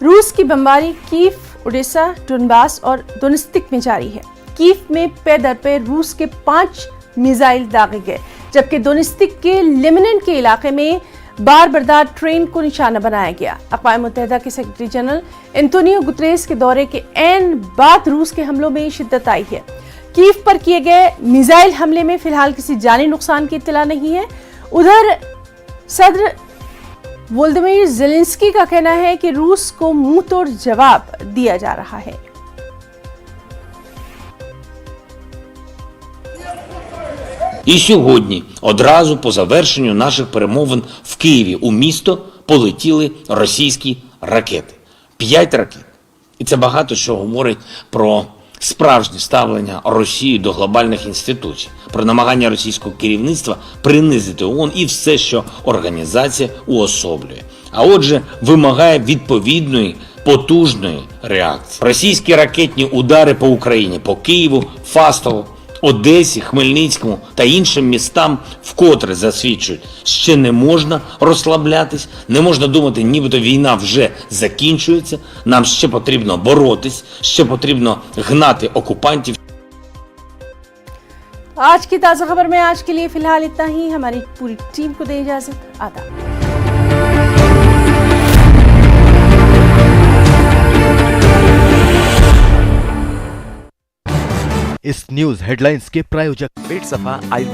रूस की बमबारी कीव, ओडेसा, डोनबास और दोनेत्स्क में जारी है। कीव में पे दर पे रूस के 5 मिसाइल दागे गए, जबकि दोनेत्स्क के लेबनान के इलाके में बार बरदार ट्रेन को निशाना बनाया गया। अक़वाम मुत्तहिदा के सेक्रेटरी जनरल एंटोनियो गुतरेस के दौरे के ऐन बाद रूस के हमलों में शिद्दत आई है। कीव पर किए गए मिसाइल हमले में फिलहाल किसी जानी नुकसान की इत्तला नहीं है। उधर सदर वोलोदिमीर ज़ेलेंस्की का कहना है कि रूस को मुंह तोड़ जवाब दिया जा रहा है। І сьогодні, одразу по завершенню наших перемовин в Києві у місто полетіли російські ракети. 5 ракет. І це багато що говорить про справжнє ставлення Росії до глобальних інституцій, про намагання російського керівництва принизити ООН і все, що організація уособлює. А отже, вимагає відповідної, потужної реакції. Російські ракетні удари по Україні, по Києву, Фастову, Одесі, Хмельницькому та іншим містам вкотре засвідчують, ще не можна розслаблятись, не можна думати, нібито війна вже закінчується, нам ще потрібно боротись, ще потрібно гнати окупантів. आज की ताज़ा खबर में आज के लिए फिलहाल इतना ही। हमारी पूरी टीम को दे इजाजत। आदाब। इस न्यूज हेडलाइंस के प्रायोजक पेट सफा आयुर्वेद